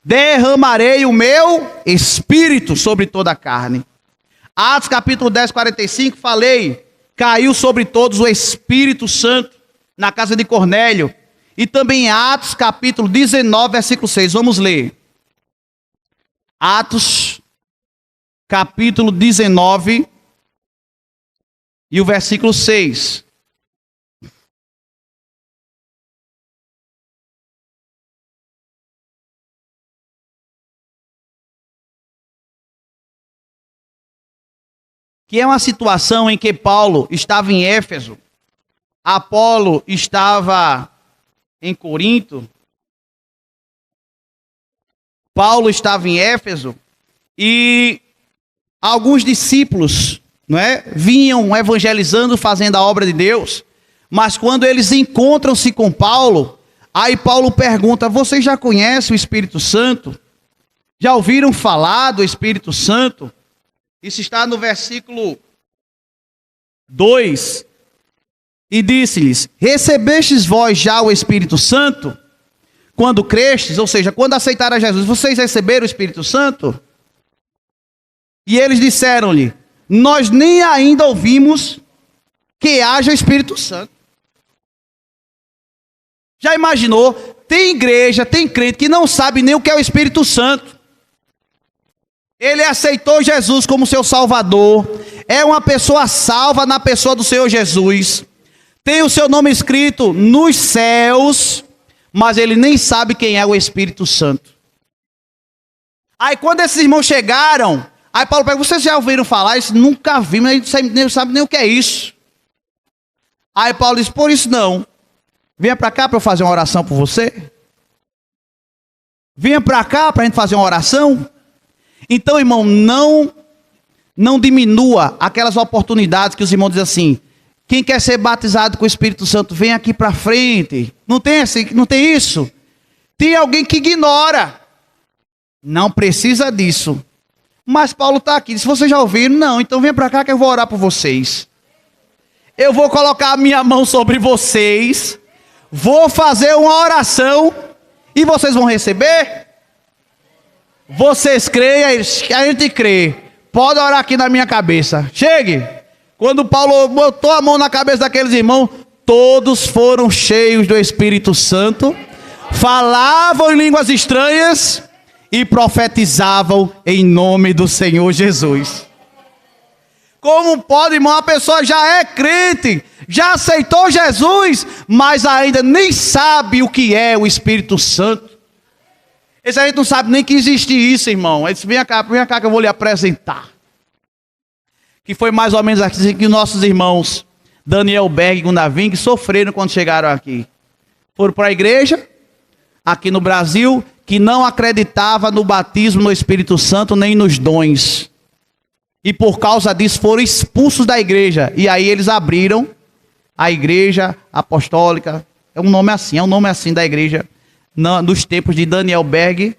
Derramarei o meu Espírito sobre toda a carne. Atos capítulo 10, 45, falei. Caiu sobre todos o Espírito Santo na casa de Cornélio. E também em Atos capítulo 19, versículo 6. Vamos ler. Atos capítulo 19 e o versículo 6. Que é uma situação em que Paulo estava em Éfeso, Apolo estava em Corinto, Paulo estava em Éfeso, e alguns discípulos, não é, vinham evangelizando, fazendo a obra de Deus, mas quando eles encontram-se com Paulo, aí Paulo pergunta: vocês já conhecem o Espírito Santo? Já ouviram falar do Espírito Santo? Isso está no versículo 2. E disse-lhes: recebestes vós já o Espírito Santo? Quando crestes, ou seja, quando aceitaram a Jesus, vocês receberam o Espírito Santo? E eles disseram-lhe: nós nem ainda ouvimos que haja o Espírito Santo. Já imaginou? Tem igreja, tem crente que não sabe nem o que é o Espírito Santo. Ele aceitou Jesus como seu Salvador, é uma pessoa salva na pessoa do Senhor Jesus, tem o seu nome escrito nos céus, mas ele nem sabe quem é o Espírito Santo. Aí quando esses irmãos chegaram, aí Paulo pergunta: vocês já ouviram falar? Eles: nunca vimos, a gente não sabe nem o que é isso. Aí Paulo diz: por isso não, venha para cá para eu fazer uma oração por você. Venha para cá para a gente fazer uma oração. Então, irmão, não diminua aquelas oportunidades que os irmãos dizem assim: quem quer ser batizado com o Espírito Santo, vem aqui para frente. Não tem isso? Tem alguém que ignora. Não precisa disso. Mas Paulo está aqui. Se vocês já ouviram, não, então vem para cá que eu vou orar por vocês. Eu vou colocar a minha mão sobre vocês, vou fazer uma oração e vocês vão receber. Vocês creem, a gente crê. Pode orar aqui na minha cabeça. Chegue. Quando Paulo botou a mão na cabeça daqueles irmãos, todos foram cheios do Espírito Santo, falavam em línguas estranhas e profetizavam em nome do Senhor Jesus. Como pode, irmão? A pessoa já é crente, já aceitou Jesus, mas ainda nem sabe o que é o Espírito Santo. Esse a gente não sabe nem que existe isso, irmão. Ele disse: vem cá que eu vou lhe apresentar. Que foi mais ou menos assim que nossos irmãos Daniel Berg e Gunaving sofreram quando chegaram aqui. Foram para a igreja, aqui no Brasil, que não acreditava no batismo no Espírito Santo, nem nos dons. E por causa disso foram expulsos da igreja. E aí eles abriram a igreja apostólica. É um nome assim da igreja, nos tempos de Daniel Berg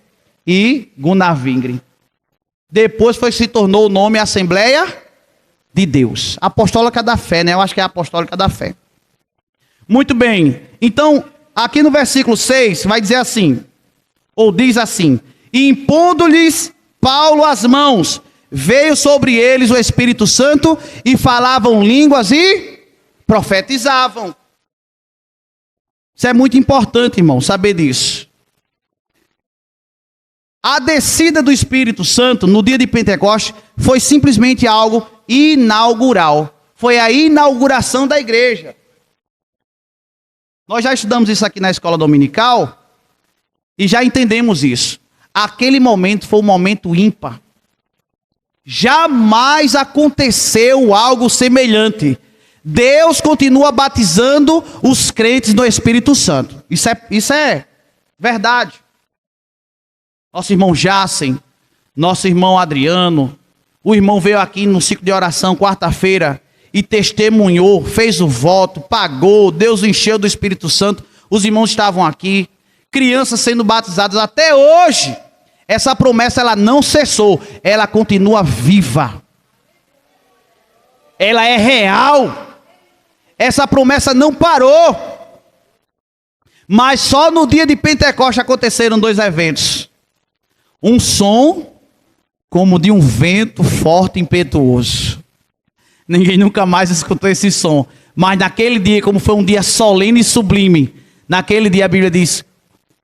e Gunnar Wingren. Depois se tornou o nome Assembleia de Deus. Apostólica da Fé, né? Eu acho que é a Apostólica da Fé. Muito bem. Então, aqui no versículo 6, vai dizer assim, ou diz assim: impondo-lhes Paulo as mãos, veio sobre eles o Espírito Santo e falavam línguas e profetizavam. Isso é muito importante, irmão, saber disso. A descida do Espírito Santo no dia de Pentecostes foi simplesmente algo inaugural. Foi a inauguração da igreja. Nós já estudamos isso aqui na escola dominical e já entendemos isso. Aquele momento foi um momento ímpar. Jamais aconteceu algo semelhante. Deus continua batizando os crentes no Espírito Santo. Isso é verdade. Nosso irmão Jacen, nosso irmão Adriano, o irmão veio aqui no ciclo de oração quarta-feira e testemunhou, fez o voto, pagou, Deus encheu do Espírito Santo. Os irmãos estavam aqui, crianças sendo batizadas até hoje. Essa promessa ela não cessou, ela continua viva. Ela é real. Essa promessa não parou. Mas só no dia de Pentecostes aconteceram dois eventos. Um som como de um vento forte e impetuoso. Ninguém nunca mais escutou esse som. Mas naquele dia, como foi um dia solene e sublime, naquele dia a Bíblia diz: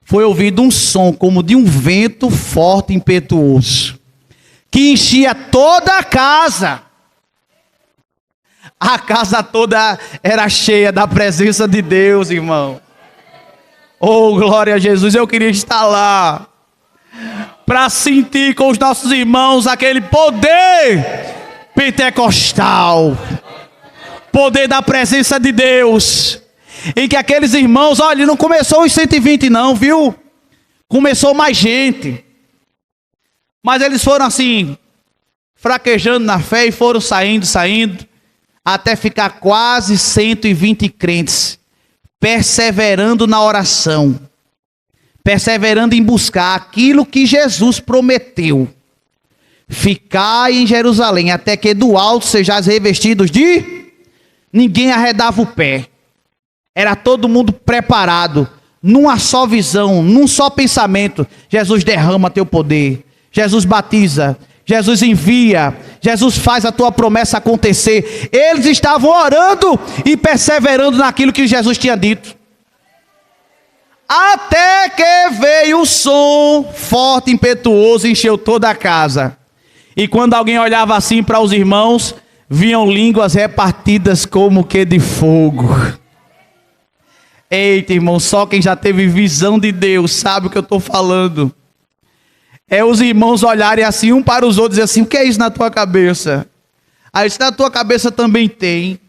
foi ouvido um som como de um vento forte e impetuoso, que enchia toda a casa. A casa toda era cheia da presença de Deus, irmão. Oh, glória a Jesus, eu queria estar lá para sentir com os nossos irmãos aquele poder pentecostal, poder da presença de Deus, em que aqueles irmãos, olha, não começou os 120 não, viu? Começou mais gente, mas eles foram assim, fraquejando na fé e foram saindo, até ficar quase 120 crentes, perseverando na oração, perseverando em buscar aquilo que Jesus prometeu. Ficai em Jerusalém, até que do alto sejais revestidos de... Ninguém arredava o pé. Era todo mundo preparado, numa só visão, num só pensamento. Jesus derrama teu poder. Jesus batiza. Jesus envia. Jesus faz a tua promessa acontecer. Eles estavam orando e perseverando naquilo que Jesus tinha dito. Até que veio o som forte, impetuoso, encheu toda a casa. E quando alguém olhava assim para os irmãos, viam línguas repartidas como que de fogo. Eita, irmão, só quem já teve visão de Deus sabe o que eu estou falando. É os irmãos olharem assim um para os outros e dizer assim, o que é isso na tua cabeça? Aí isso na tua cabeça também tem.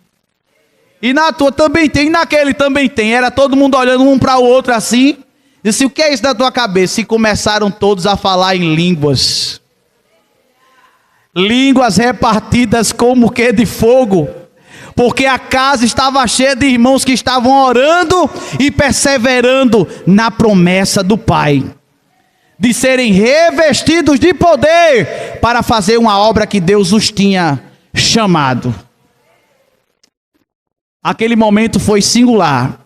E na tua também tem, e naquele também tem. Era todo mundo olhando um para o outro assim. Disse, o que é isso na tua cabeça? E começaram todos a falar em línguas. Línguas repartidas como que de fogo. Porque a casa estava cheia de irmãos que estavam orando e perseverando na promessa do Pai. De serem revestidos de poder para fazer uma obra que Deus os tinha chamado. Aquele momento foi singular,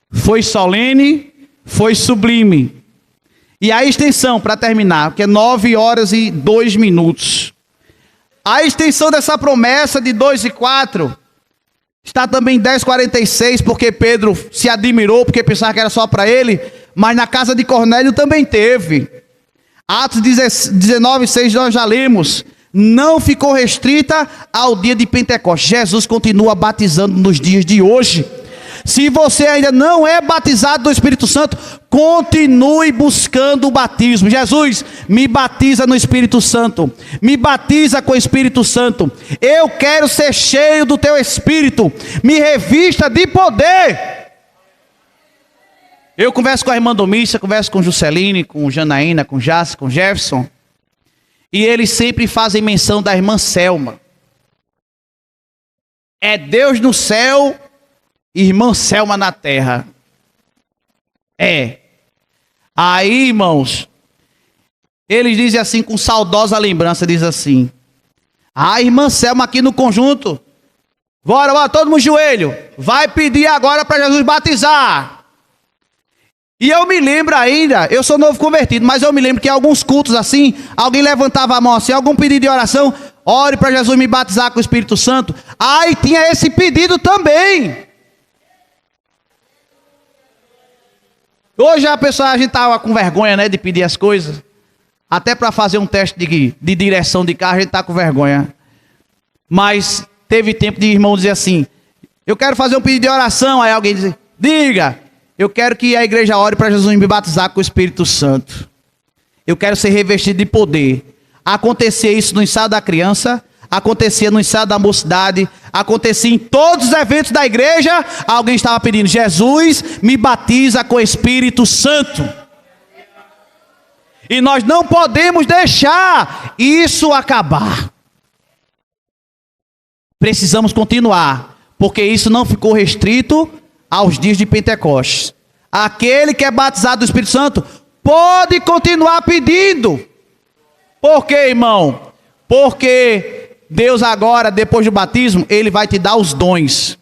foi solene, foi sublime. E a extensão, para terminar, que é 9h02. A extensão dessa promessa de 2 e 4 está também em 10:46, porque Pedro se admirou, porque pensava que era só para ele, mas na casa de Cornélio também teve. Atos 19:6 nós já lemos. Não ficou restrita ao dia de Pentecostes. Jesus continua batizando nos dias de hoje. Se você ainda não é batizado do Espírito Santo, continue buscando o batismo. Jesus, me batiza no Espírito Santo. Me batiza com o Espírito Santo. Eu quero ser cheio do teu Espírito. Me revista de poder. Eu converso com a irmã Domícia, converso com Jusceline, com Janaína, com Jace, com Jefferson. E eles sempre fazem menção da irmã Selma. É Deus no céu, irmã Selma na terra. É. Aí, irmãos, eles dizem assim, com saudosa lembrança, diz assim, a irmã Selma aqui no conjunto, bora, todo mundo joelho, vai pedir agora para Jesus batizar. E eu me lembro ainda, eu sou novo convertido, mas eu me lembro que em alguns cultos assim, alguém levantava a mão assim, algum pedido de oração, ore para Jesus me batizar com o Espírito Santo. Aí tinha esse pedido também. Hoje a gente estava com vergonha, né, de pedir as coisas. Até para fazer um teste de direção de carro, a gente está com vergonha. Mas teve tempo de irmão dizer assim, eu quero fazer um pedido de oração. Aí alguém diz, diga. Eu quero que a igreja ore para Jesus me batizar com o Espírito Santo. Eu quero ser revestido de poder. Acontecia isso no ensaio da criança, acontecia no ensaio da mocidade, acontecia em todos os eventos da igreja. Alguém estava pedindo, Jesus me batiza com o Espírito Santo. E nós não podemos deixar isso acabar. Precisamos continuar, porque isso não ficou restrito aos dias de Pentecostes. Aquele que é batizado do Espírito Santo pode continuar pedindo. Por quê, irmão? Porque Deus agora, depois do batismo, Ele vai te dar os dons.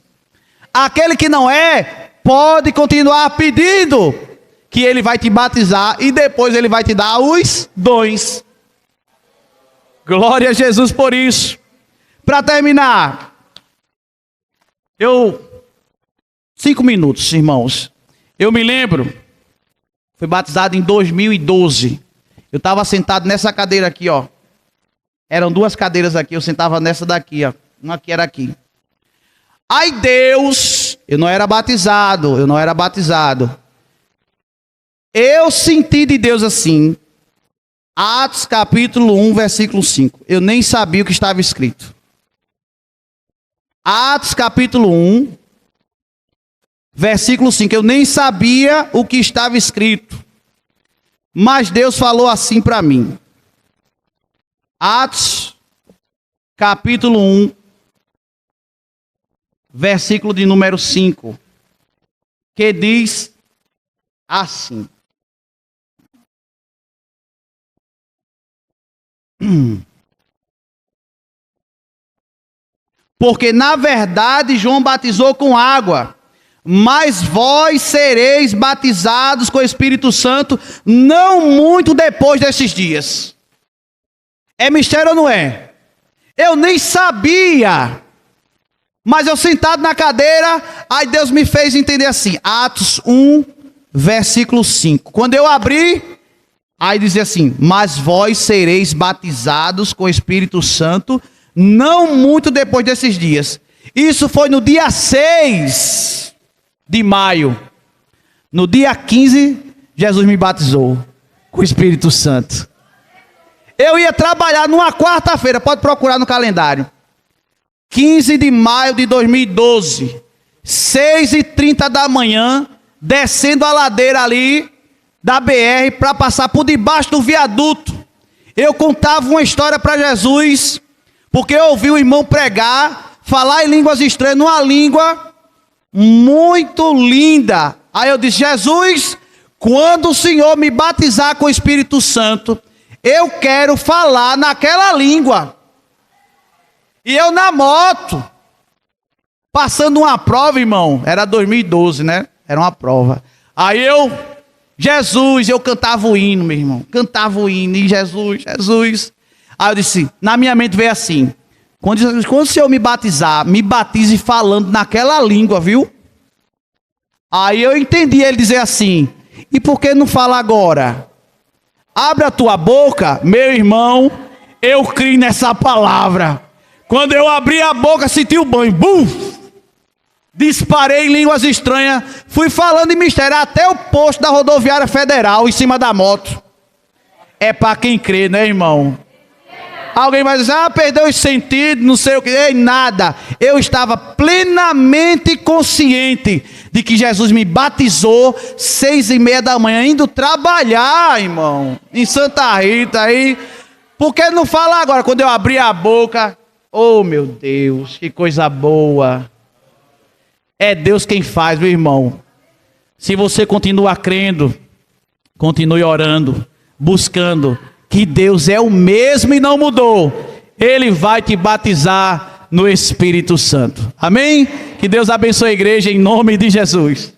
Aquele que não é, pode continuar pedindo, que Ele vai te batizar e depois Ele vai te dar os dons. Glória a Jesus por isso. Para terminar, 5 minutos, irmãos. Eu me lembro, fui batizado em 2012. Eu estava sentado nessa cadeira aqui, ó. Eram 2 cadeiras aqui, eu sentava nessa daqui, ó. Uma aqui era aqui. Aí Deus, eu não era batizado. Eu senti de Deus assim, Atos capítulo 1, versículo 5. Eu nem sabia o que estava escrito. Atos capítulo 1, versículo 5. Eu nem sabia o que estava escrito. Mas Deus falou assim para mim. Atos capítulo 1, versículo de número 5. Que diz assim. Porque na verdade João batizou com água, mas vós sereis batizados com o Espírito Santo não muito depois desses dias. É mistério ou não é? Eu nem sabia. Mas eu sentado na cadeira, aí Deus me fez entender assim. Atos 1, versículo 5. Quando eu abri, aí dizia assim: mas vós sereis batizados com o Espírito Santo não muito depois desses dias. Isso foi no dia 6 de maio. No dia 15, Jesus me batizou com o Espírito Santo. Eu ia trabalhar numa quarta-feira, pode procurar no calendário. 15 de maio de 2012, 6h30 da manhã, descendo a ladeira ali da BR para passar por debaixo do viaduto. Eu contava uma história para Jesus, porque eu ouvi o irmão pregar, falar em línguas estranhas, numa língua muito linda. Aí eu disse: Jesus, quando o Senhor me batizar com o Espírito Santo, eu quero falar naquela língua. E eu na moto, passando uma prova, irmão, era 2012, né? Era uma prova. Aí Jesus, eu cantava o hino, meu irmão. Cantava o hino, e Jesus. Aí eu disse, na minha mente veio assim: quando o Senhor me batizar, me batize falando naquela língua, viu? Aí eu entendi ele dizer assim: e por que não fala agora? Abre a tua boca, meu irmão, eu criei nessa palavra. Quando eu abri a boca, senti o banho. Bum! Disparei em línguas estranhas. Fui falando em mistério até o posto da rodoviária federal, em cima da moto. É para quem crê, né, irmão? Alguém vai dizer: perdeu os sentidos, não sei o que. Ei, nada. Eu estava plenamente consciente de que Jesus me batizou 6h30 da manhã, indo trabalhar, irmão, em Santa Rita. Aí, por que não fala agora? Quando eu abri a boca, oh meu Deus, que coisa boa. É Deus quem faz, meu irmão. Se você continua crendo, continue orando, buscando, que Deus é o mesmo e não mudou. Ele vai te batizar no Espírito Santo. Amém? Que Deus abençoe a igreja em nome de Jesus.